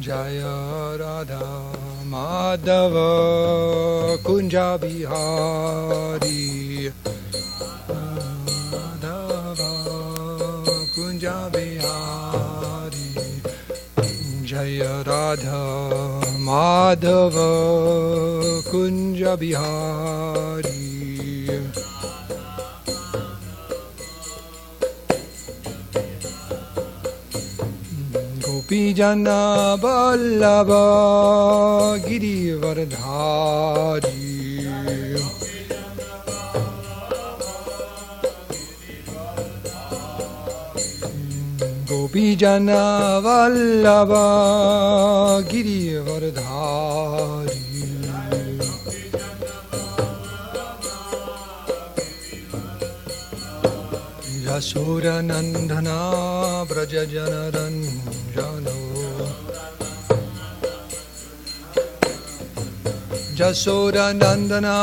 Jaya Radha Madhava Kunja Bihari Madhava Kunja Bihari Jaya Radha Madhava Kunja Bihari Gopijana Vallabha Girivardhari Gopijana Vallabha Girivardhari Yasura Nandana Braja Janaranjano Jasura Nandana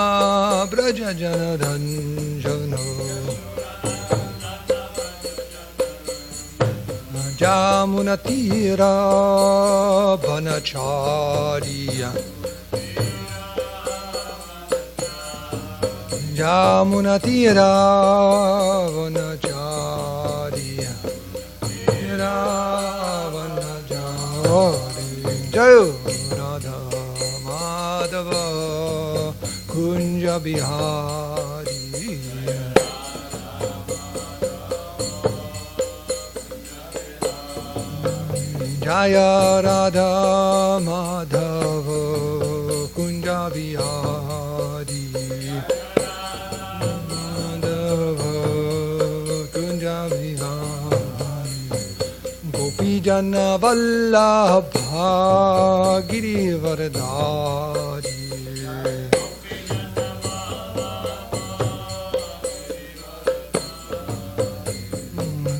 Braja Janaranjano Jamunatira Vanacharya Jamunatira Vanacharya Vanacharya Jaya Radha Madhava Kunja Bihari Jaya Radha Madhava Kunja Bihari Madhava Kunja Bihari Gopijana Vallabha Girivardhari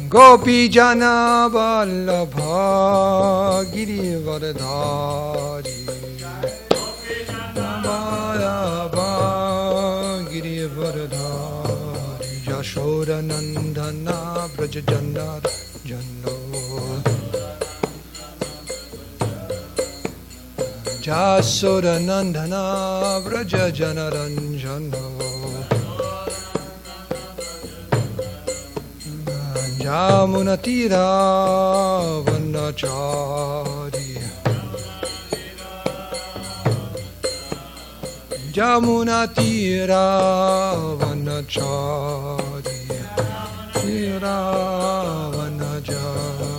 Gopijana Vallabha Girivardhari Vallabha Girivardhari Yashoda Nandana Braja Janaranjano Jasoda Nandana Braja Janaranjano Jamunatira Vanacharya Jamunatira Vanacharya Tira Vanacharya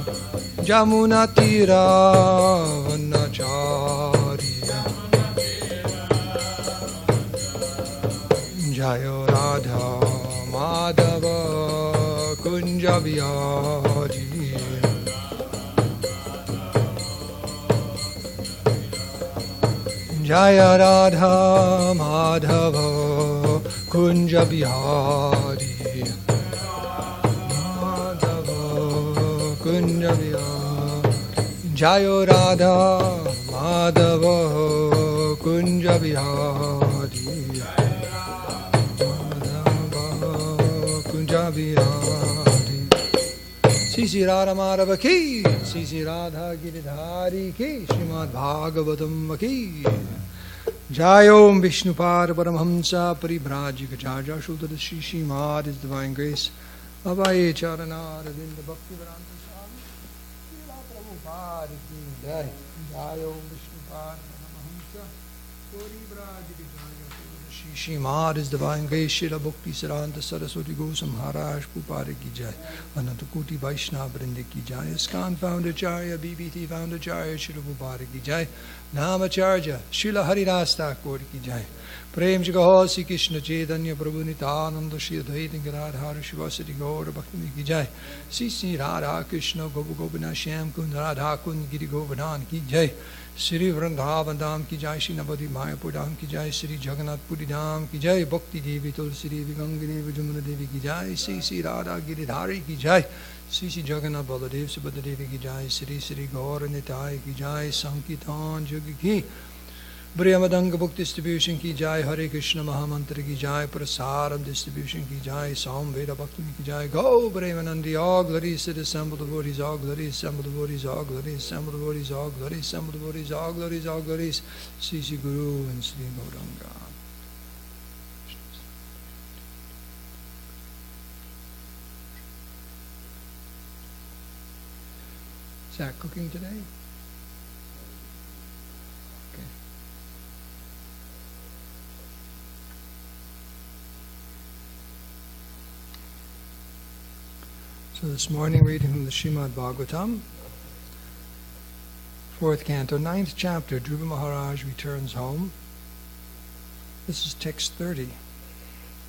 Jamunatira Vanacharya Jaya Radha Madhava Kunja Bihari Jaya Radha Madhava Kunja Bihari Madhava Kunja Bihari Jaya Radha Madhava Kunja Bihari Madhava Kunja Bihari Sisi Radha Madhava ki, Sisi Radha Giridhari ki, srimadbhagavatam ki. Jayom Vishnupad Paramhamsa Paribrajikacharya Shuddha Shri Srimad His Divine Grace Abhaye Charana Ravinda Bhakti Vedanta Swami Srila Prabhupada Ki Jai Jayom Vishnupad Paramhamsa Paribrajikacharya Shuddha Shri Srimad His Divine Grace Srila Bhakti Saranta Saraswati Gosam Maharaj Prabhupada Ki Jai Anantakoti Vaishnava Vrinde Ki Jai ISKCON Founder Acharya BBT Founder Acharya Srila Prabhupada Ki Jai Namacharya Srila Haridas Thakur Ki Jai Prem Jagaho Sri Krishna Chaitanya Prabhu Nityananda Shri Advaita Gadadhara Shivasati Gaura Bhakti Ki Jai Sri Sri Radha Krishna Gopa Gopinath Shyam Kund Radha Kund Giri Govardhan Ki Jai Sri Vrindavan Dham Ki Jai Sri Navadvip Mayapur Dham Ki Jai Sri Jagannath Puri Dham Ki Jai Bhakti Devi Tulsi Devi Ganga Devi Jamuna Devi Ki Jai Sri Sri Radha Giridhari Ki Jai Sri Sri Jagannath Baladev Subhadra Devi Ki Jai Sri Sri Gaura Nitai Ki Jai Sankirtan Yogi Ki Briyamadanga book distribution ki jai, Hare Krishna Mahamantra ki jai, Prasaram distribution ki jai, Sam Veda Bhakti ki jai, Go Premanandi, all glories to the assembled devotees, all glories, assembled devotees, all glories, assembled devotees, all glories, assembled devotees, all glories, all glories, Sri Sri Guru and Sri Gauranga. Is that cooking today? Okay. So this morning, reading from the srimadbhagavatam, 4th canto, 9th chapter, Dhruva Maharaj returns home. This is text 30.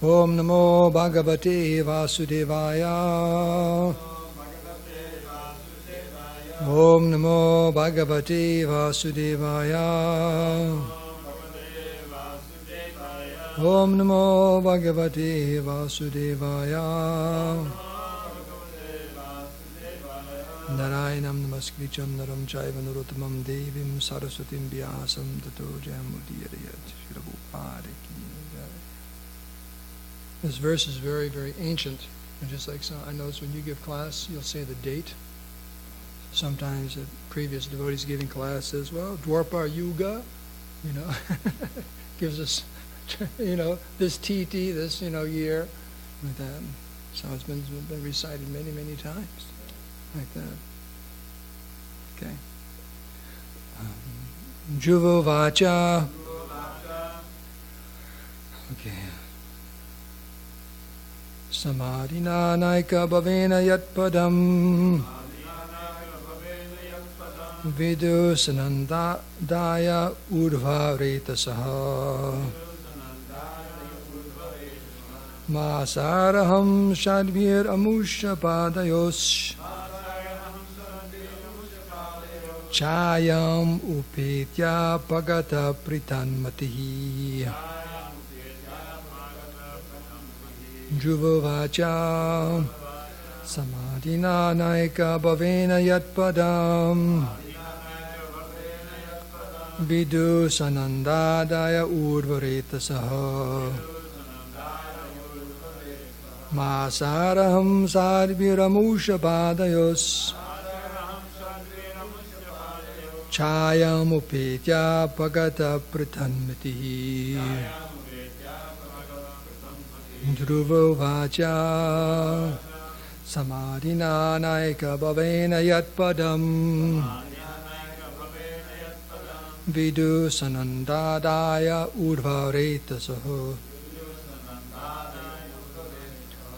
Om Namo Bhagavate Vasudevaya. Om Namo Bhagavate Vasudevaya. Om Namo Bhagavate Vasudevaya. Narayanam Namaskritam Naram Chaiva Narottamam Devim Saraswatim Vyasam Tato Jayamudiyarayat Shirabupada Ki. This verse is very, very ancient. And just like I notice when you give class, you'll say the date. Sometimes the previous devotees giving class says, well, Dwarpa Yuga, gives us, this TT, this, year, like that. So it's been recited many, many times, like that. Okay. Juvo Vacha. Okay. Samadhina Naika Bhavena Yatpadam. Vidu Sanandaya Urva Retasaha Masaraham Shadvir Amusha Padayos Chayam Upetya Pagata Pritanmatihi Juvovacha Samadhina Naika Bhavena Yatpadam Vidu Sanandadaya Urvaretasaha Masaraham Sadviramusha Padayos Chayam Upetya Pagata Pritanmatihi Dhruvo Vacha Samadhina Naika Bhavena Yatpadam Vidu Sanandadaya Urvaretasaha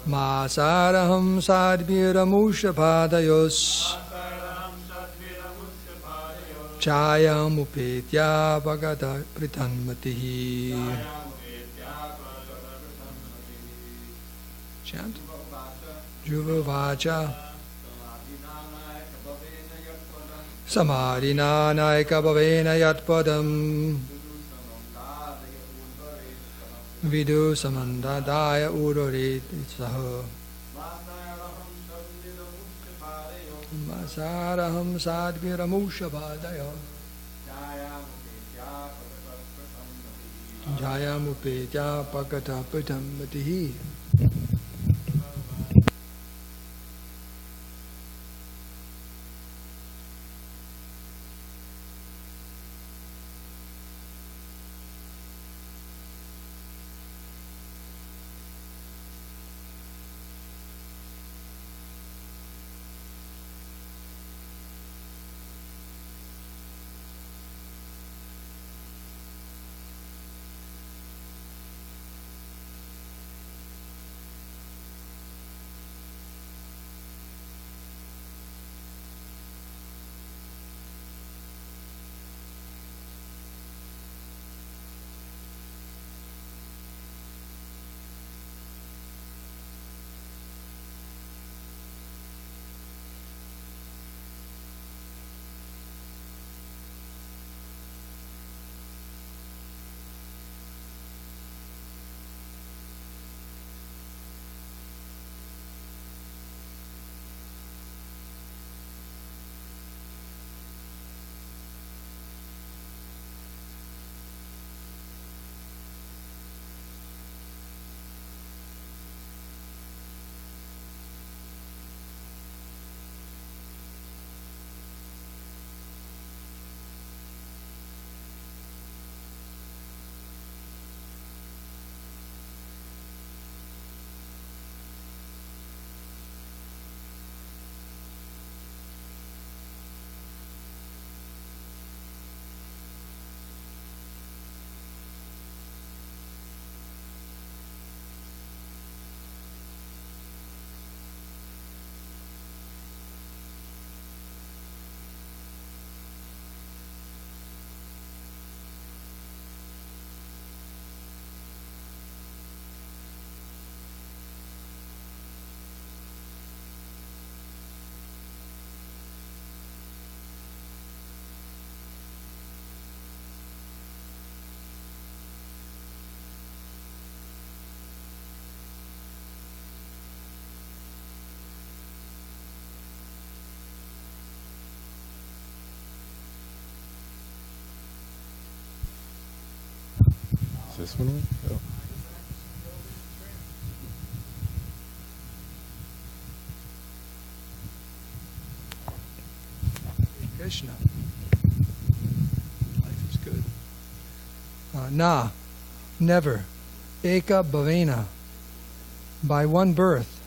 Masaraham Sadviramusha Padayos Chayam Upetya Bhagata Pritanmatihi. Chant. Juvovacha Samadhina Naika Bhavena Yatpadam Vidu Samandadaya Urvaretasaha Masaraham Sadviramusha Padaya Jayamupetya Pagata Pritanmatihi. this one on? Oh. Krishna. Life is good. Na, never. Eka bhavena, by one birth.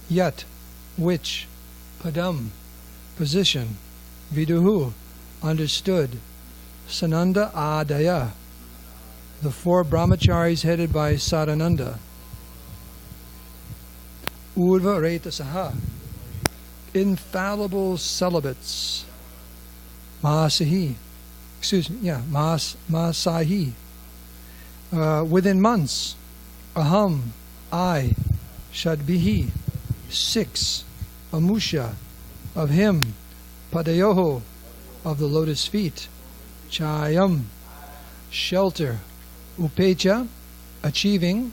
Yet, which. Padam, position. Viduhu, understood. Sananda adaya, the four brahmacharis headed by Sadananda. Urva retasaha, infallible celibates. Mahasahi, Mahasahi, within months. Aham, I, Shadbihi, 6, Amusha, of him. Padayoho, of the lotus feet. Chayam, shelter. Upecha, achieving.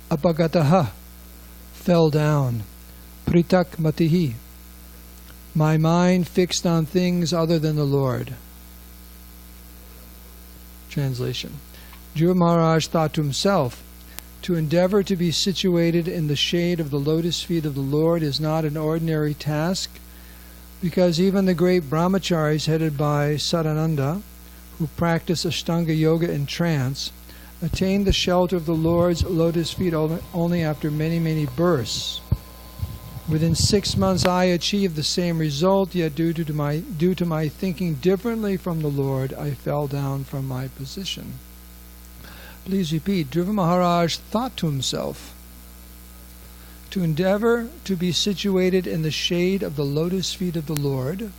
Apagataha, fell down. Pritak matihi, my mind fixed on things other than the Lord. Translation. Dhruva Maharaj thought to himself, to endeavor to be situated in the shade of the lotus feet of the Lord is not an ordinary task, because even the great brahmacharis headed by Sadananda, who practice Ashtanga Yoga in trance, attain the shelter of the Lord's lotus feet only after many, many births. Within 6 months I achieved the same result, yet due to my thinking differently from the Lord, I fell down from my position. Please repeat. Dhruva Maharaj thought to himself, to endeavor to be situated in the shade of the lotus feet of the Lord.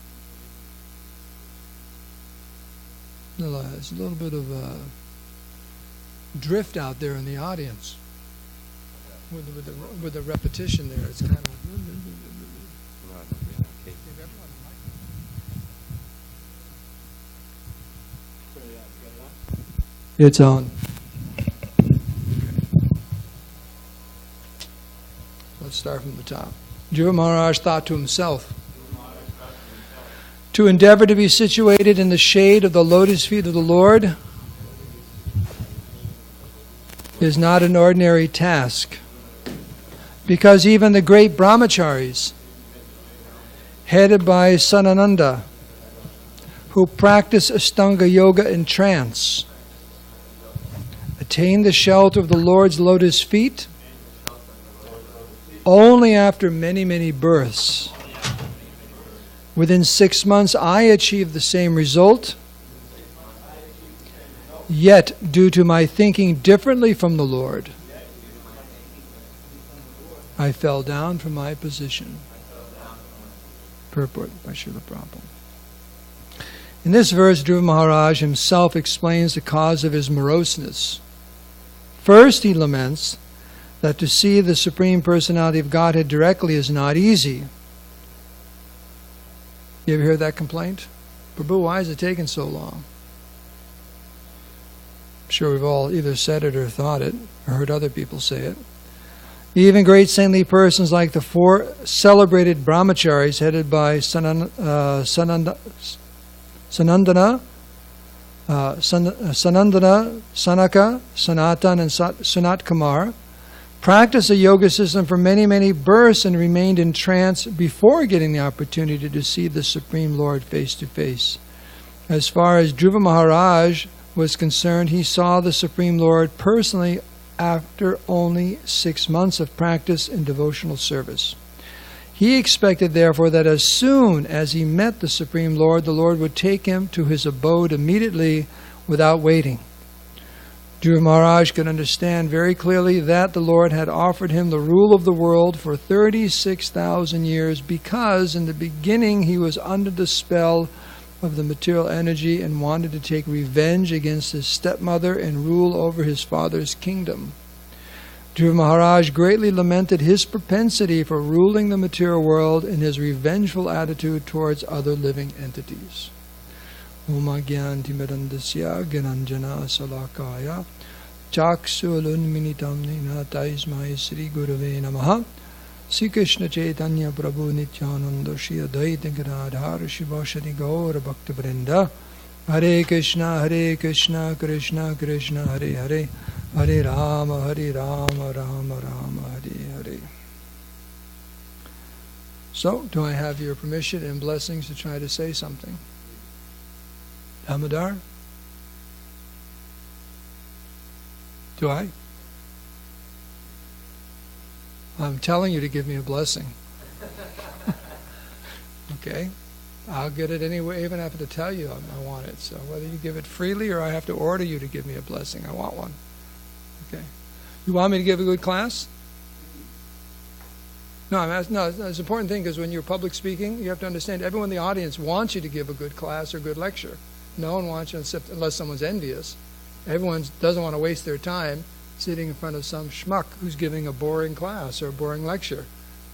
There's a little bit of a drift out there in the audience. With the repetition there, it's kind of. It's on. Let's start from the top. Dhruva Maharaj thought to himself, to endeavor to be situated in the shade of the lotus feet of the Lord is not an ordinary task, because even the great brahmacharis, headed by Sadananda, who practice Ashtanga Yoga in trance, attain the shelter of the Lord's lotus feet only after many, many births. Within 6 months I achieved the same result, yet due to my thinking differently from the Lord, I fell down from my position. Purport by Srila Prabhu. In this verse, Dhruva Maharaj himself explains the cause of his moroseness. First, he laments that to see the Supreme Personality of Godhead directly is not easy. You ever hear that complaint? Prabhu, why is it taking so long? I'm sure we've all either said it or thought it, or heard other people say it. Even great saintly persons like the four celebrated brahmacharis headed by Sanandana, Sanaka, Sanatan, and Sanat Kumar practiced a yoga system for many, many births and remained in trance before getting the opportunity to see the Supreme Lord face to face. As far as Dhruva Maharaj was concerned, he saw the Supreme Lord personally after only 6 months of practice in devotional service. He expected, therefore, that as soon as he met the Supreme Lord, the Lord would take him to his abode immediately without waiting. Dhruva Maharaj could understand very clearly that the Lord had offered him the rule of the world for 36,000 years because in the beginning he was under the spell of the material energy and wanted to take revenge against his stepmother and rule over his father's kingdom. Dhruva Maharaj greatly lamented his propensity for ruling the material world and his revengeful attitude towards other living entities. Om Gyantimirandasya Gyananjana Salakaya Chaksulunminitam Nina Taismai Sri Gurave Namaha Sri Krishna Chaitanya Prabhu Nityananda Shri Advaita Gadadhar Shivashadi Gaura Bhakta Vrinda Hare Krishna, Krishna Krishna, Hare Hare, Hare Rama, Rama Rama, Hare Hare. So, do I have your permission and blessings to try to say something? Damodar? Do I? I'm telling you to give me a blessing. Okay? I'll get it anyway, even if I have to tell you I want it. So whether you give it freely or I have to order you to give me a blessing, I want one. Okay? You want me to give a good class? No, it's an important thing because when you're public speaking, you have to understand everyone in the audience wants you to give a good class or good lecture. No one wants you, unless someone's envious. Everyone doesn't want to waste their time sitting in front of some schmuck who's giving a boring class or a boring lecture,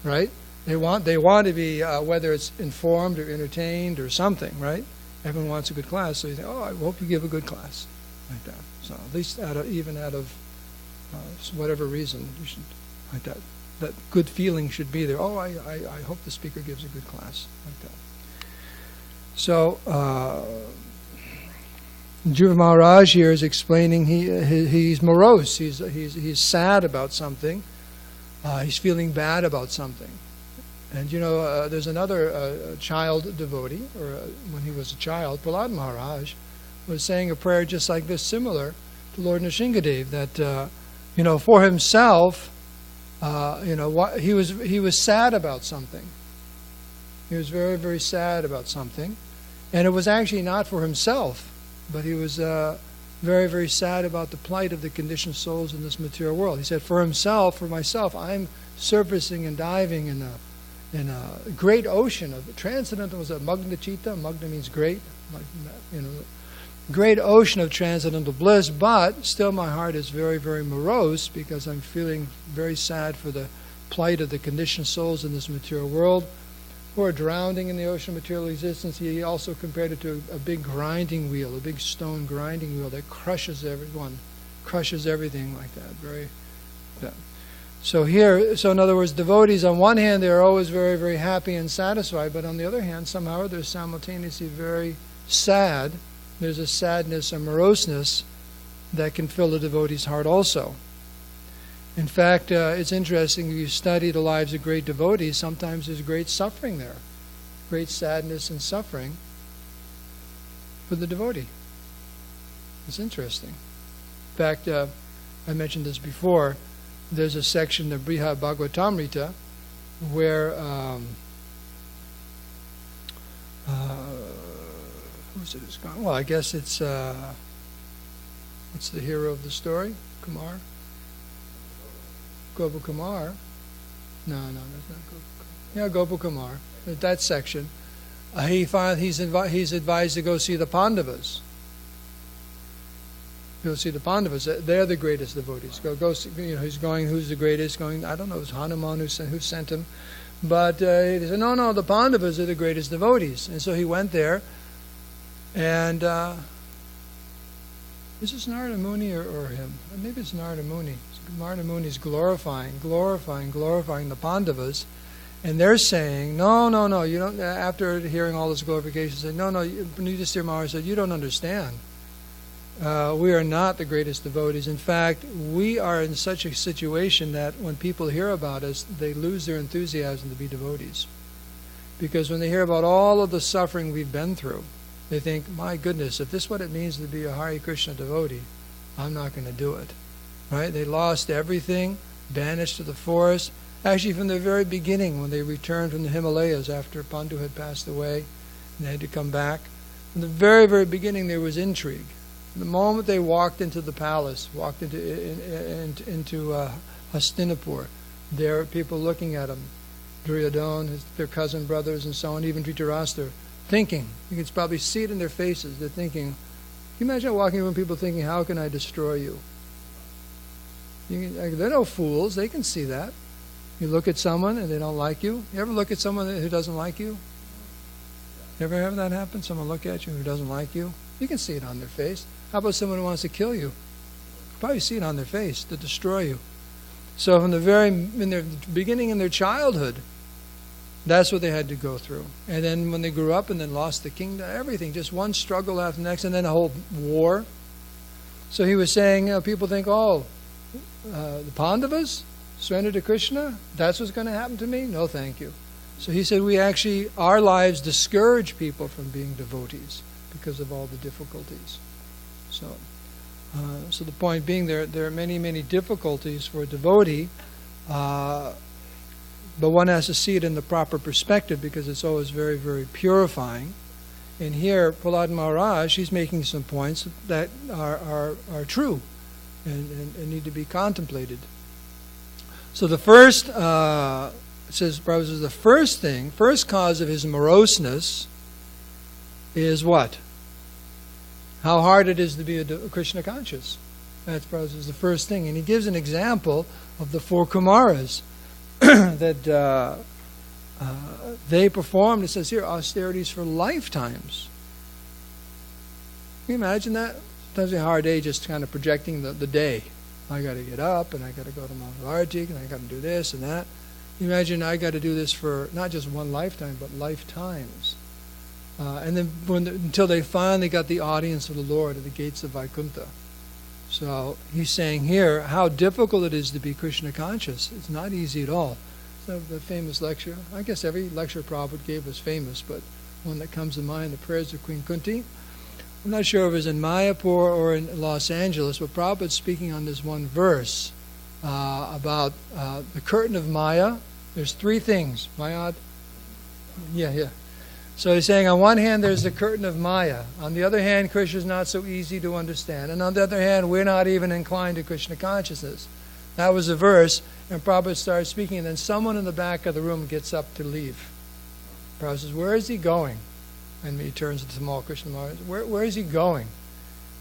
right? They want to be, whether it's informed or entertained or something, right? Everyone wants a good class, so you think, oh, I hope you give a good class, like that. So at least out of whatever reason, you should, like that. That good feeling should be there. Oh, I hope the speaker gives a good class, like that. So, Dhruva Maharaj here is explaining he's morose. He's sad about something. He's feeling bad about something. And there's another child devotee, or when he was a child, Prahlad Maharaj was saying a prayer just like this, similar to Lord Nrsingadev, that for himself. He was sad about something. He was very, very sad about something. And it was actually not for himself, but he was very, very sad about the plight of the conditioned souls in this material world. He said, for myself, I'm surfacing and diving in a great ocean of transcendental. Was a Magna Chitta? Magna means great. Great ocean of transcendental bliss, but still my heart is very, very morose because I'm feeling very sad for the plight of the conditioned souls in this material world who are drowning in the ocean of material existence. He also compared it to a big grinding wheel, a big stone grinding wheel that crushes everyone, crushes everything like that. So in other words, devotees, on one hand, they're always very, very happy and satisfied, but on the other hand, somehow they're simultaneously very sad. There's a sadness, a moroseness that can fill the devotee's heart also. In fact, it's interesting, if you study the lives of great devotees, sometimes there's great suffering there, great sadness and suffering for the devotee. It's interesting. In fact, I mentioned this before, there's a section of Brihad Bhagavatamrita where who's it is gone? Well, I guess it's what's the hero of the story? Kumar? Gopal Kumar? No, that's not Gopal Kumar. Yeah, Gopal Kumar. That section. He's advised to go see the Pandavas. Go see the Pandavas. They're the greatest devotees. Go see, he's going, who's the greatest? Going, I don't know, it was Hanuman who sent him. But he said, no, the Pandavas are the greatest devotees. And so he went there. And is this Narada Muni or him? Maybe it's Narada Muni. Narada Muni is glorifying the Pandavas, and they're saying, no, you don't. After hearing all this glorification, say, no, Yudhisthira Maharaj said, you don't understand. We are not the greatest devotees. In fact, we are in such a situation that when people hear about us, they lose their enthusiasm to be devotees, because when they hear about all of the suffering we've been through, they think, my goodness, if this is what it means to be a Hare Krishna devotee, I'm not going to do it. Right? They lost everything, banished to the forest. Actually, from the very beginning, when they returned from the Himalayas after Pandu had passed away, and they had to come back, from the very, very beginning there was intrigue. The moment they walked into the palace, walked into Hastinapur, there were people looking at them, Duryodhana, their cousin brothers, and so on, even Dhritarashtra, thinking. You can probably see it in their faces. They're thinking. Can you imagine walking around people thinking, how can I destroy you? They're no fools. They can see that. You look at someone and they don't like you. You ever look at someone who doesn't like you? You ever have that happen? Someone look at you who doesn't like you? You can see it on their face. How about someone who wants to kill you? You probably see it on their face, to destroy you. So from in their beginning in their childhood, That's what they had to go through. And then when they grew up and then lost the kingdom, everything, just one struggle after the next, and then a whole war. So he was saying, people think, the Pandavas surrender to Krishna? That's what's going to happen to me? No, thank you. So he said, our lives discourage people from being devotees because of all the difficulties. So the point being, there are many, many difficulties for a devotee, but one has to see it in the proper perspective because it's always very, very purifying. And here, Prahlad Maharaj, he's making some points that are true and need to be contemplated. So the first, says Prabhu says, the first cause of his moroseness is what? How hard it is to be a Krishna conscious. That's Prabhu says the first thing. And he gives an example of the 4 Kumaras that they performed, it says here, austerities for lifetimes. Can you imagine that? Sometimes it's a hard day just kind of projecting the day. I got to get up, and I got to go to Maharaja, and I got to do this and that. You imagine I got to do this for not just one lifetime, but lifetimes. And then until they finally got the audience of the Lord at the gates of Vaikuntha. So he's saying here how difficult it is to be Krishna conscious. It's not easy at all. So the famous lecture, I guess every lecture Prabhupada gave was famous, but one that comes to mind, the prayers of Queen Kunti. I'm not sure if it was in Mayapur or in Los Angeles, but Prabhupada's speaking on this one verse about the curtain of Maya. There's 3 things. Mayad? Yeah. So he's saying on one hand there's the curtain of Maya. On the other hand, Krishna is not so easy to understand. And on the other hand, we're not even inclined to Krishna consciousness. That was the verse, and Prabhupada started speaking, and then someone in the back of the room gets up to leave. Prabhupada says, where is he going? And he turns to Tamal Krishna Maharaj. Where is he going?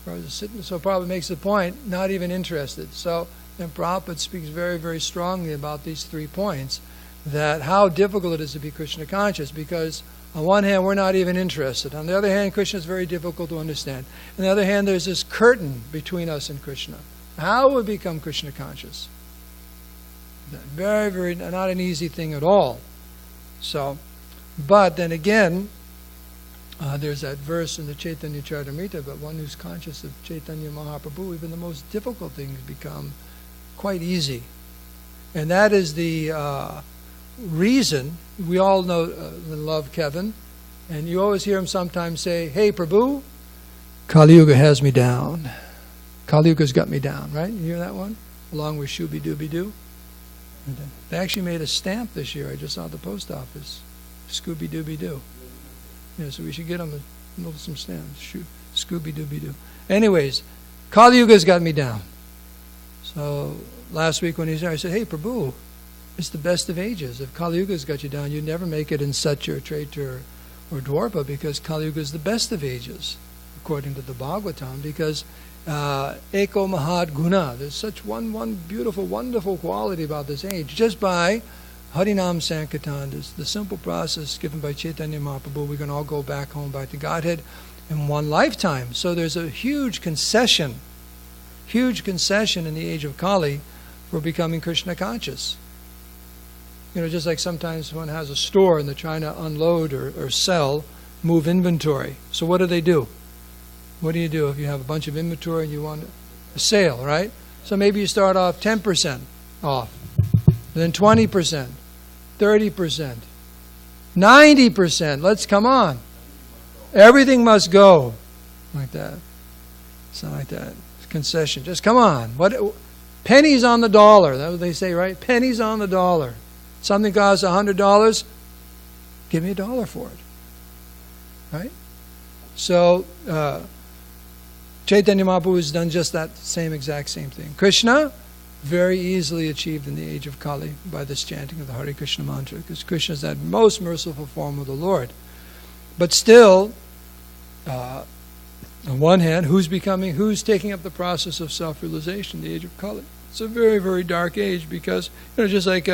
Prabhupada is sitting, so Prabhupada makes the point, not even interested. So then Prabhupada speaks very, very strongly about these 3 points, that how difficult it is to be Krishna conscious, because on one hand, we're not even interested. On the other hand, Krishna is very difficult to understand. On the other hand, there's this curtain between us and Krishna. How will we become Krishna conscious? Very, very, not an easy thing at all. So, but then again, there's that verse in the Chaitanya Charitamrita, but one who's conscious of Chaitanya Mahaprabhu, even the most difficult things become quite easy. And that is the reason, we all know and love Kevin, and you always hear him sometimes say, hey Prabhu, Kali Yuga has me down. Kali Yuga's got me down, right? You hear that one? Along with Shooby Dooby Doo. They actually made a stamp this year, I just saw at the post office. Scooby Dooby Doo. Yeah, so we should get them some stamps. Scooby Dooby Doo. Anyways, Kali Yuga's got me down. So last week when he was there, I said, hey Prabhu, it's the best of ages. If Kali Yuga's got you down, you'd never make it in Satya or Treta or Dwarpa, because Kali Yuga is the best of ages, according to the Bhagavatam, because Eko Mahad Guna, there's such one beautiful, wonderful quality about this age. Just by Harinam Sankirtan, the simple process given by Chaitanya Mahaprabhu, we can all go back home, back to Godhead in one lifetime. So there's a huge concession in the age of Kali for becoming Krishna conscious. You know, just like sometimes one has a store and they're trying to unload or sell, move inventory. So what do? What do you do if you have a bunch of inventory and you want a sale, right? So maybe you start off 10% off, then 20%, 30%, 90%. Let's come on. Everything must go. Like that. It's not like that. It's concession. Just come on. What? Pennies on the dollar. That's what they say, right? Pennies on the dollar. Something costs $100, give me $1 for it. Right? So, Chaitanya Mahaprabhu has done just that exact same thing. Krishna, very easily achieved in the age of Kali by this chanting of the Hare Krishna mantra, because Krishna is that most merciful form of the Lord. But still, on one hand, who's taking up the process of self-realization in the age of Kali? It's a very, very dark age, because, just like...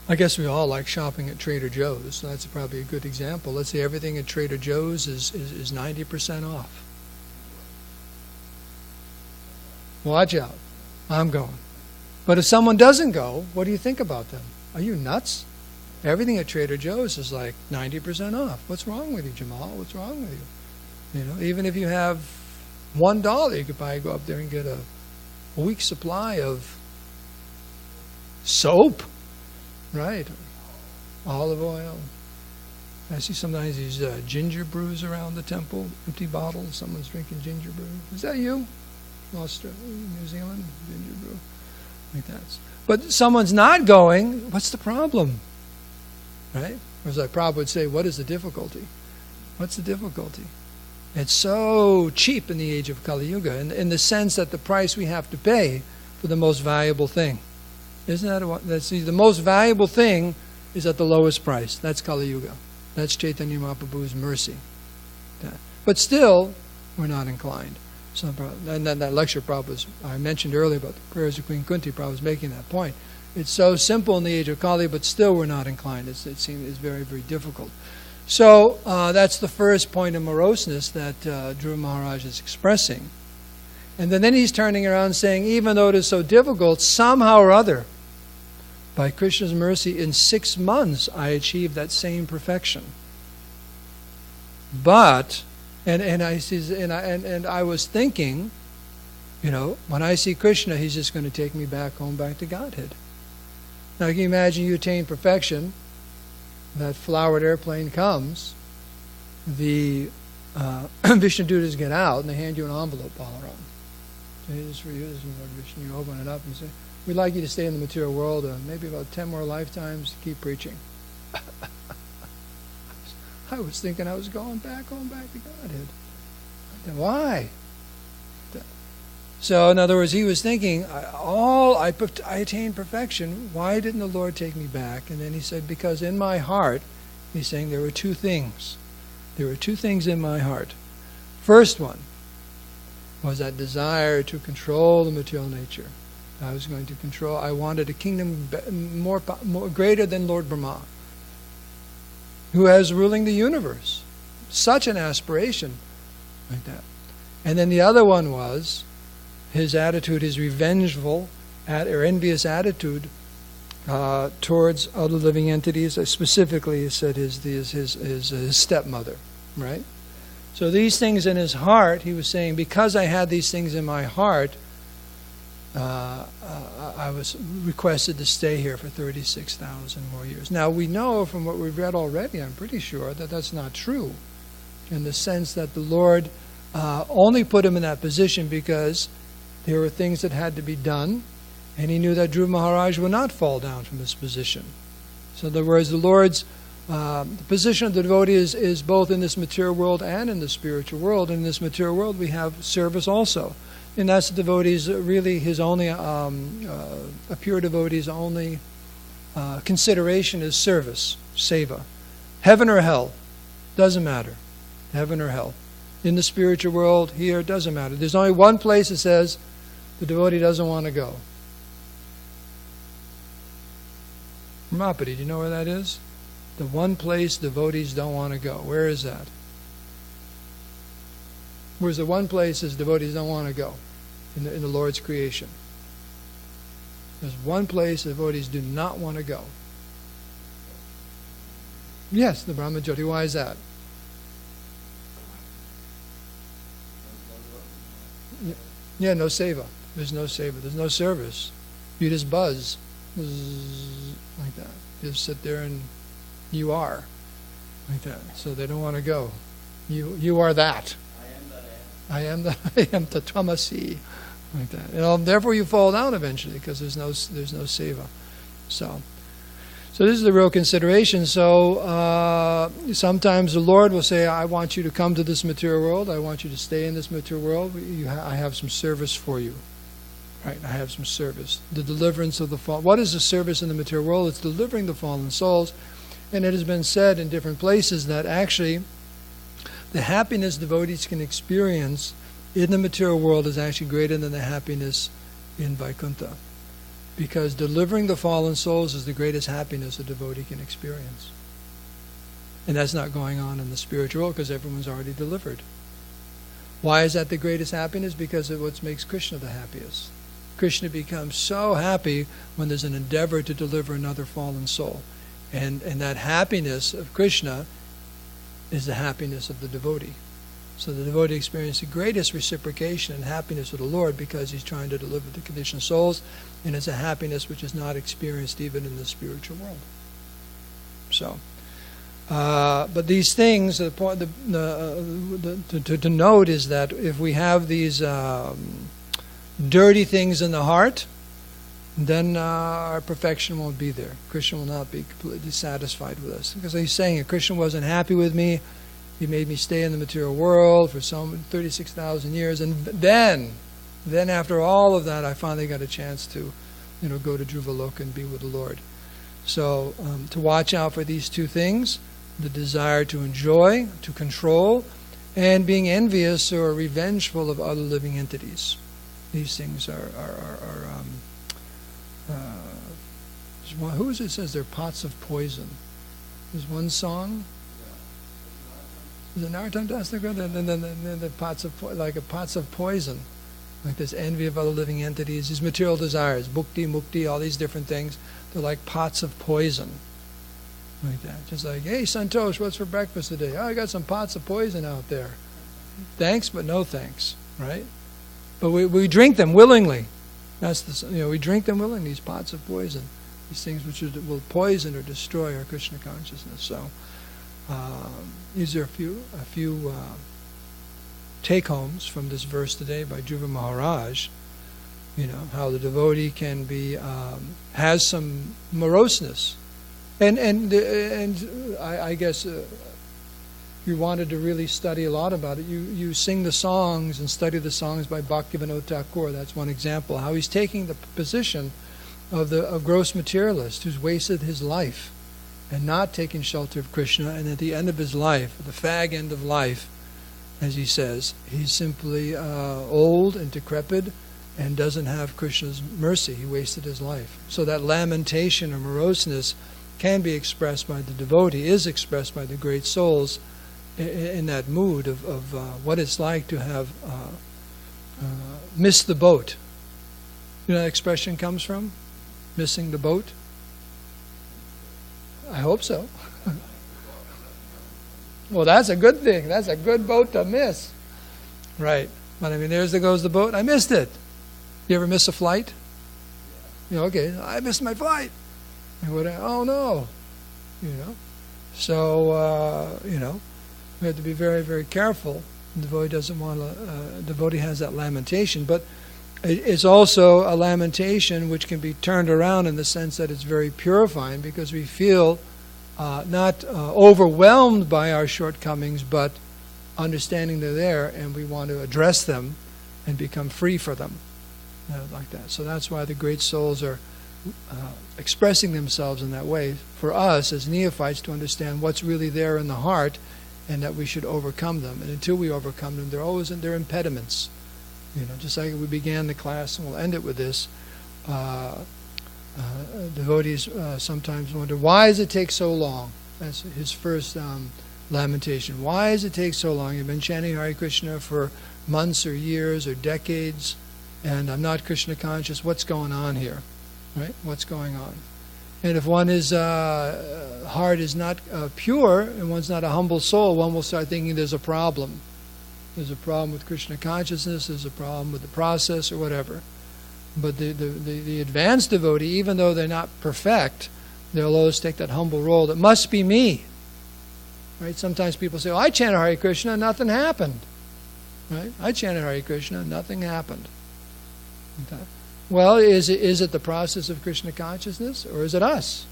I guess we all like shopping at Trader Joe's, so that's probably a good example. Let's say everything at Trader Joe's is 90% off. Watch out. I'm going. But if someone doesn't go, what do you think about them? Are you nuts? Everything at Trader Joe's is like 90% off. What's wrong with you, Jamal? What's wrong with you? Even if you have $1, you could probably go up there and get a week's supply of soap, right? Olive oil. I see sometimes these ginger brews around the temple, empty bottles. Someone's drinking ginger brew. Is that you? Australia, New Zealand, ginger brew, like that. But someone's not going. What's the problem? Right? Or as Prabhu would say, what is the difficulty? What's the difficulty? It's so cheap in the age of Kali Yuga, in the sense that the price we have to pay for the most valuable thing. Isn't that what? The most valuable thing is at the lowest price. That's Kali Yuga. That's Chaitanya Mahaprabhu's mercy. But still, we're not inclined. So, and then that lecture Prabhu I mentioned earlier about the prayers of Queen Kunti, Prabhu was making that point. It's so simple in the age of Kali, but still we're not inclined. It seems it's very, very difficult. So that's the first point of moroseness that Dhruva Maharaj is expressing. And then he's turning around saying, even though it is so difficult, somehow or other, by Krishna's mercy, in 6 months I achieved that same perfection. But, and I was thinking, when I see Krishna, he's just going to take me back home, back to Godhead. Now, can you imagine you attain perfection? That flowered airplane comes, the Vishnudutas get out, and they hand you an envelope all around. This is for you, this is Lord Vishnu. You open it up and say, we'd like you to stay in the material world, maybe about 10 more lifetimes to keep preaching. I was thinking I was going back to Godhead. Why? So, in other words, he was thinking, I attained perfection. Why didn't the Lord take me back? And then he said, because in my heart, he's saying there were 2 things. There were 2 things in my heart. First one was that desire to control the material nature. I was going to control. I wanted a kingdom more greater than Lord Brahma, who has ruling the universe. Such an aspiration, like that. And then the other one was his attitude, his revengeful or envious attitude towards other living entities. Specifically, he said his stepmother, right? So these things in his heart, he was saying, because I had these things in my heart, I was requested to stay here for 36,000 more years. Now, we know from what we've read already, I'm pretty sure, that that's not true, in the sense that the Lord only put him in that position because there were things that had to be done, and he knew that Dhruva Maharaj would not fall down from his position. So in other words, the Lord's the position of the devotee is both in this material world and in the spiritual world. And in this material world we have service also. And that's the devotee's really his only, a pure devotee's only consideration is service, seva. Heaven or hell, doesn't matter. Heaven or hell. In the spiritual world, here, it doesn't matter. There's only one place that says the devotee doesn't want to go. Ramapati, do you know where that is? The one place devotees don't want to go. Where is that? Where's the one place that devotees don't want to go in the Lord's creation? There's one place devotees do not want to go. Yes, the Brahma Jyoti. Why is that? Yeah, no seva. There's no seva. There's no service. You just buzz. Like that. You just sit there and you are. Like that. So they don't want to go. You are that. I am the Tattvamasi. Like that. Therefore you fall down eventually because there's no seva. So this is the real consideration. So sometimes the Lord will say, I want you to come to this material world. I want you to stay in this material world. I have some service for you. Right? I have some service. The deliverance of the fallen. What is the service in the material world? It's delivering the fallen souls. And it has been said in different places that actually the happiness devotees can experience in the material world is actually greater than the happiness in Vaikuntha. Because delivering the fallen souls is the greatest happiness a devotee can experience. And that's not going on in the spiritual world because everyone's already delivered. Why is that the greatest happiness? Because of what makes Krishna the happiest. Krishna becomes so happy when there's an endeavor to deliver another fallen soul. And that happiness of Krishna is the happiness of the devotee. So the devotee experiences the greatest reciprocation and happiness with the Lord because he's trying to deliver the conditioned souls, and it's a happiness which is not experienced even in the spiritual world. So, but these things, the point, to note is that if we have these dirty things in the heart, then our perfection won't be there. Krishna will not be completely satisfied with us. Because he's saying that Krishna wasn't happy with me. He made me stay in the material world for some 36,000 years. And then after all of that, I finally got a chance to, go to Dhruvaloka and be with the Lord. So to watch out for these two things, the desire to enjoy, to control, and being envious or revengeful of other living entities. These things are who is it says they're pots of poison? There's one song. Is it Narottam Das Thakur? The pots of pots of poison, like this envy of other living entities, these material desires, bhukti, mukti, all these different things. They're like pots of poison, like that. Just like, hey, Santosh, what's for breakfast today? Oh, I got some pots of poison out there. Thanks, but no thanks, right? But we drink them willingly. That's we drink them willingly. These pots of poison, these things which will poison or destroy our Krishna consciousness. So these are a few take-homes from this verse today by Dhruva Maharaj. How the devotee can be has some moroseness, and I guess. If you wanted to really study a lot about it, you sing the songs and study the songs by Bhaktivinoda Thakur. That's one example. How he's taking the position of a gross materialist who's wasted his life and not taking shelter of Krishna. And at the end of his life, the fag end of life, as he says, he's simply old and decrepit and doesn't have Krishna's mercy. He wasted his life. So that lamentation or moroseness can be expressed by the devotee, is expressed by the great souls, in that mood of what it's like to have missed the boat. You know that expression comes from? Missing the boat? I hope so. Well, that's a good thing. That's a good boat to miss. Right. But I mean, there goes the boat. I missed it. You ever miss a flight? Okay, I missed my flight. Oh no. So, we have to be very, very careful. The devotee doesn't want to, devotee has that lamentation, but it's also a lamentation which can be turned around in the sense that it's very purifying because we feel not overwhelmed by our shortcomings, but understanding they're there and we want to address them and become free for them, like that. So that's why the great souls are expressing themselves in that way for us as neophytes to understand what's really there in the heart and that we should overcome them. And until we overcome them, they're impediments. Just like we began the class, and we'll end it with this. Devotees sometimes wonder, why does it take so long? That's his first lamentation. Why does it take so long? You've been chanting Hare Krishna for months or years or decades, and I'm not Krishna conscious. What's going on here? Right? What's going on? And if one is heart is not pure and one's not a humble soul, one will start thinking there's a problem. There's a problem with Krishna consciousness. There's a problem with the process or whatever. But the advanced devotee, even though they're not perfect, they'll always take that humble role. It must be me. Right? Sometimes people say, "Oh, I chanted Hare Krishna, nothing happened." Right? I chanted Hare Krishna, nothing happened. Okay. Well, is it the process of Krishna consciousness, or is it us?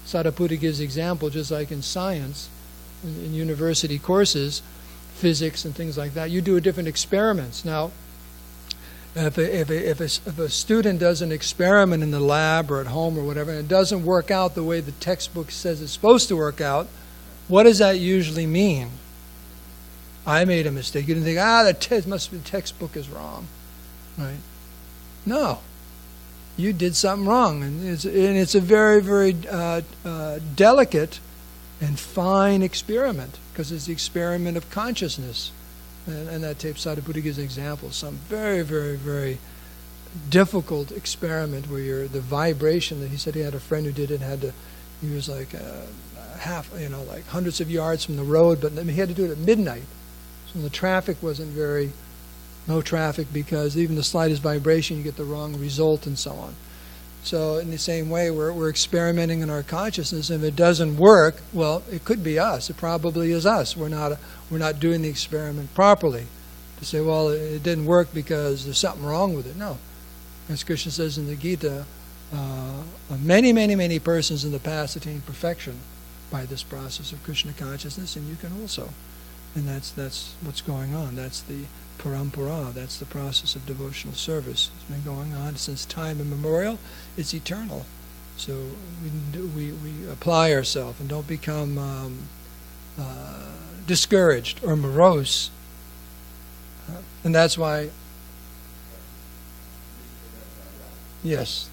Sariputta gives the example, just like in science, in university courses, physics and things like that. You do different experiments. Now, if a student does an experiment in the lab or at home or whatever, and it doesn't work out the way the textbook says it's supposed to work out, what does that usually mean? I made a mistake. You didn't think, the textbook is wrong, right? No. You did something wrong, and it's a very, very delicate and fine experiment because it's the experiment of consciousness, and that tape Sariputta gives an example. Some very, very, very difficult experiment where the vibration that he said he had a friend who did it had to He was like like hundreds of yards from the road, but he had to do it at midnight. So the traffic wasn't no traffic, because even the slightest vibration, you get the wrong result and so on. So in the same way, we're experimenting in our consciousness. If it doesn't work, well, it could be us. It probably is us. We're not doing the experiment properly. To say, well, it didn't work because there's something wrong with it. No. As Krishna says in the Gita, many, many, many persons in the past attained perfection by this process of Krishna consciousness, and you can also. And that's what's going on. That's the parampara. That's the process of devotional service. It's been going on since time immemorial. It's eternal. So we apply ourselves and don't become discouraged or morose. And that's why. Yes,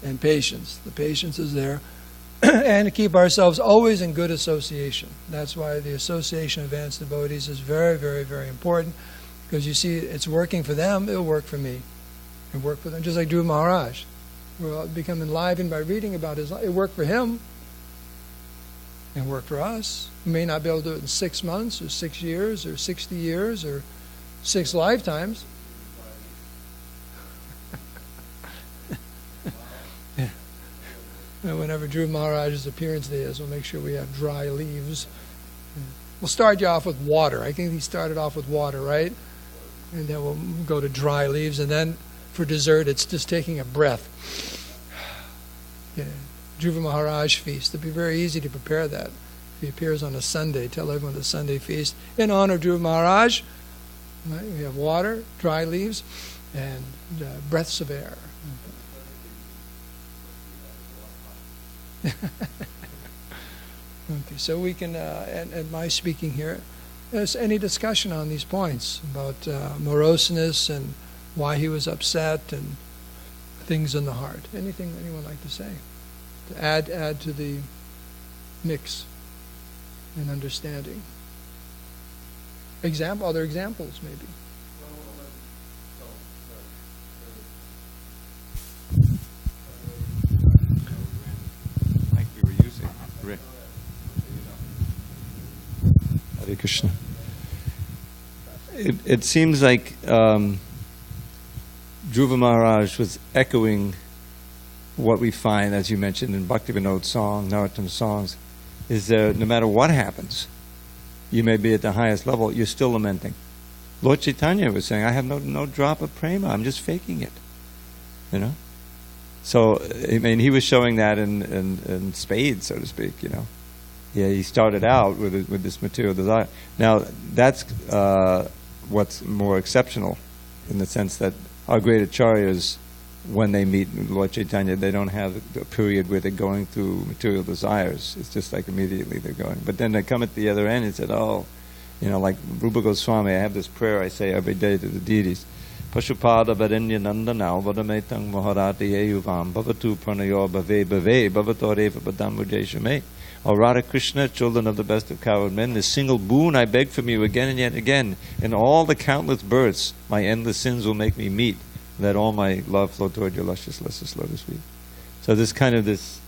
and patience. The patience is there. And to keep ourselves always in good association. That's why the association of advanced devotees is very, very, very important. Because you see, it's working for them, it'll work for me. It'll work for them. Just like Dhruva Maharaj. We'll become enlivened by reading about his life. It worked for him. It worked for us. We may not be able to do it in 6 months, or 6 years, or 60 years, or 6 lifetimes. Whenever Dhruva Maharaj's appearance day is, we'll make sure we have dry leaves. We'll start you off with water. I think he started off with water, right? And then we'll go to dry leaves, and then for dessert, it's just taking a breath. Yeah. Dhruva Maharaj feast. It'll be very easy to prepare that. If he appears on a Sunday, tell everyone the Sunday feast. In honor of Dhruva Maharaj, right? We have water, dry leaves, and breaths of air. Okay, so we can, and my speaking here, there's any discussion on these points about moroseness and why he was upset and things in the heart. Anything anyone like to say? To add to the mix and understanding. Other examples maybe. Hare Krishna. It seems like Dhruva Maharaj was echoing what we find, as you mentioned, in Bhaktivinoda song, Narottam songs, is that no matter what happens, you may be at the highest level, you're still lamenting. Lord Chaitanya was saying, I have no drop of prema, I'm just faking it. You know? So, I mean, he was showing that in spades, so to speak, you know. Yeah, he started out with this material desire. Now, that's what's more exceptional, in the sense that our great acharyas, when they meet Lord Chaitanya, they don't have a period where they're going through material desires. It's just like immediately they're going. But then they come at the other end and said, oh, you know, like Rupa Goswami, I have this prayer I say every day to the deities. Pashupada Varenya Nandanao Vadametang Maharati Eyuvam Bhavatu Pranayo Bhave Bhave Bhavatoreva Badam Vajeshame. O Radha Krishna, children of the best of coward men, this single boon I beg from you again and yet again. In all the countless births, my endless sins will make me meet. Let all my love flow toward your luscious lotus feet. So this kind of this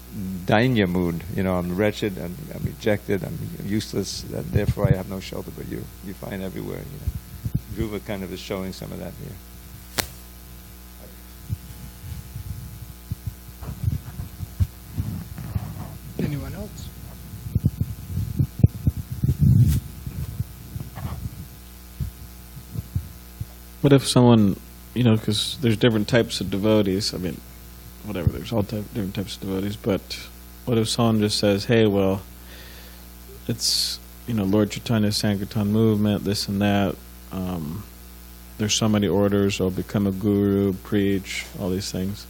dainya mood, you know, I'm wretched, I'm rejected, I'm useless, and therefore I have no shelter but you. You find everywhere, you know. Dhruva kind of is showing some of that here. Anyone else? What if someone, you know, because there's different types of devotees. I mean, whatever, there's all different types of devotees. But what if someone just says, hey, well, it's, you know, Lord Chaitanya Sankirtan movement, this and that. There's so many orders, or become a guru, preach, all these things.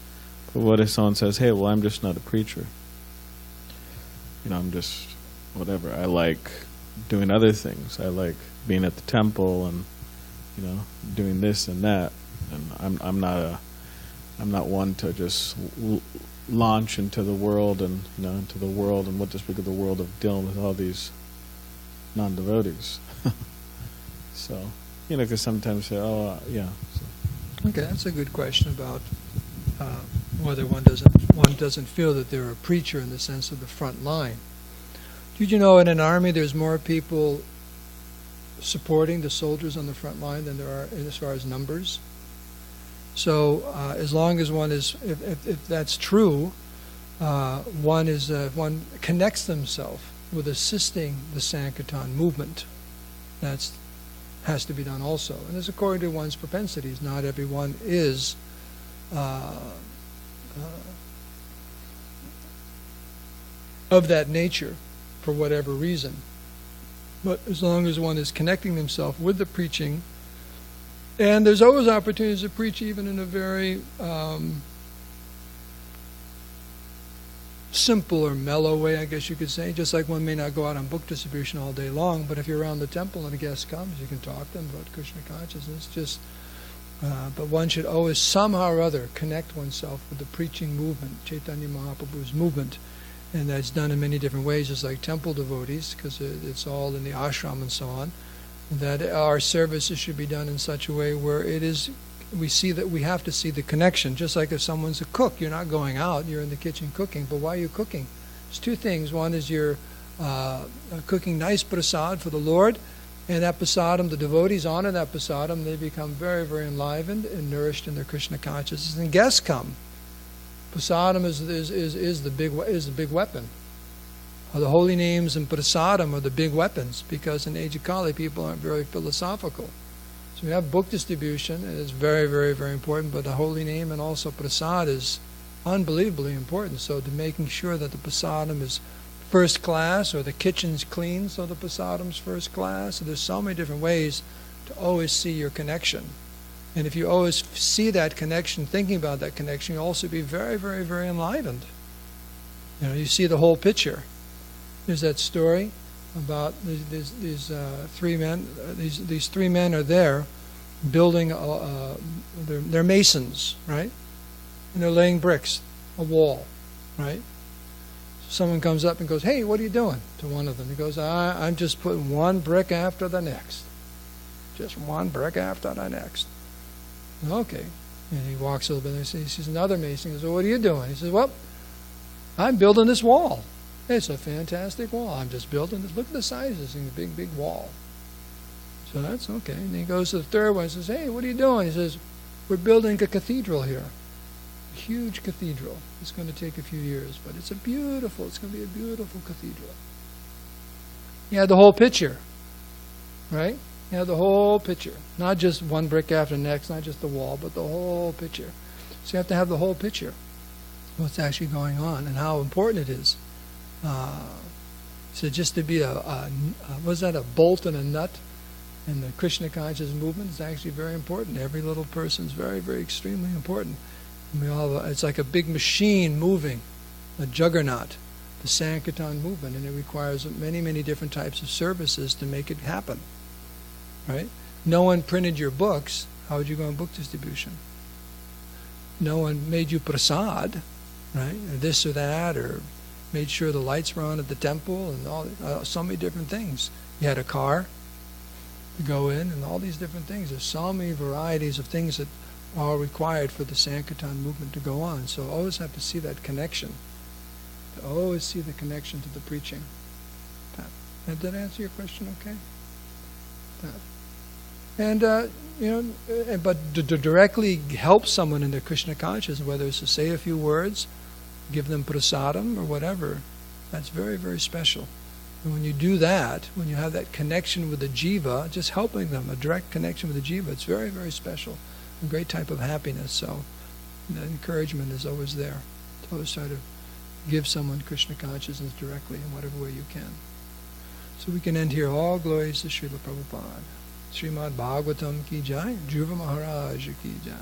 But what if someone says, hey, well, I'm just not a preacher. You know, I'm just whatever. I like doing other things. I like being at the temple and, you know, doing this and that. And I'm not one to just launch into the world and, you know, into the world and what to speak of the world of dealing with all these non-devotees. So, you know, because sometimes say, oh, yeah. So. Okay, that's a good question about whether one doesn't feel that they're a preacher in the sense of the front line. Did you know in an army there's more people supporting the soldiers on the front line than there are as far as numbers? So as long as one is, if that's true, one connects themselves with assisting the Sankirtan movement. That has to be done also, and it's according to one's propensities. Not everyone is of that nature for whatever reason. But as long as one is connecting himself with the preaching, and there's always opportunities to preach even in a very simple or mellow way, I guess you could say. Just like one may not go out on book distribution all day long, but if you're around the temple and a guest comes, you can talk to them about Krishna consciousness. But one should always somehow or other connect oneself with the preaching movement, Chaitanya Mahaprabhu's movement. And that's done in many different ways, just like temple devotees, because it's all in the ashram and so on. That our services should be done in such a way where it is, we see that we have to see the connection. Just like if someone's a cook, you're not going out, you're in the kitchen cooking. But why are you cooking? There's two things. One is you're cooking nice prasad for the Lord, and that prasadam, the devotees honor that prasadam, they become very, very enlivened and nourished in their Krishna consciousness. And guests come. Prasadam is the big weapon. The holy names and prasadam are the big weapons, because in age of Kali people aren't very philosophical. So we have book distribution, and it's very, very, very important, but the holy name and also prasad is unbelievably important. So to making sure that the prasadam is first class, or the kitchen's clean so the prasadam's first class. So there's so many different ways to always see your connection. And if you always see that connection, thinking about that connection, you'll also be very, very, very enlivened. You know, you see the whole picture. There's that story about these three men. These three men are there building. They're masons, right? And they're laying bricks, a wall, right? Someone comes up and goes, "Hey, what are you doing?" To one of them, he goes, "I'm just putting one brick after the next, just one brick after the next." Okay. And he walks a little bit and he sees another mason. He says, "Well, what are you doing?" He says, "Well, I'm building this wall. It's a fantastic wall. I'm just building this. Look at the sizes in the big, big wall." So that's okay. And he goes to the third one and says, "Hey, what are you doing?" He says, "We're building a cathedral here. A huge cathedral. It's going to take a few years, but it's going to be a beautiful cathedral." You had the whole picture, right? You have the whole picture, not just one brick after the next, not just the wall, but the whole picture. So you have to have the whole picture, what's actually going on and how important it is. So just to be a bolt and a nut in the Krishna conscious movement is actually very important. Every little person is very, very extremely important. And it's like a big machine moving, a juggernaut, the Sankirtan movement, and it requires many, many different types of services to make it happen. Right? No one printed your books. How would you go on book distribution? No one made you prasad, right? Or this or that, or made sure the lights were on at the temple, and all so many different things. You had a car to go in, and all these different things. There's so many varieties of things that are required for the Sankirtan movement to go on. So always have to see that connection. To always see the connection to the preaching. Did that answer your question okay? And, but to directly help someone in their Krishna consciousness, whether it's to say a few words, give them prasadam or whatever, that's very, very special. And when you do that, when you have that connection with the jiva, just helping them, a direct connection with the jiva, it's very, very special. A great type of happiness. So the encouragement is always there. To always try to give someone Krishna consciousness directly in whatever way you can. So we can end here. All glories to Srila Prabhupada. Srimadbhagavatam ki jai. Dhruva Maharaja ki jai.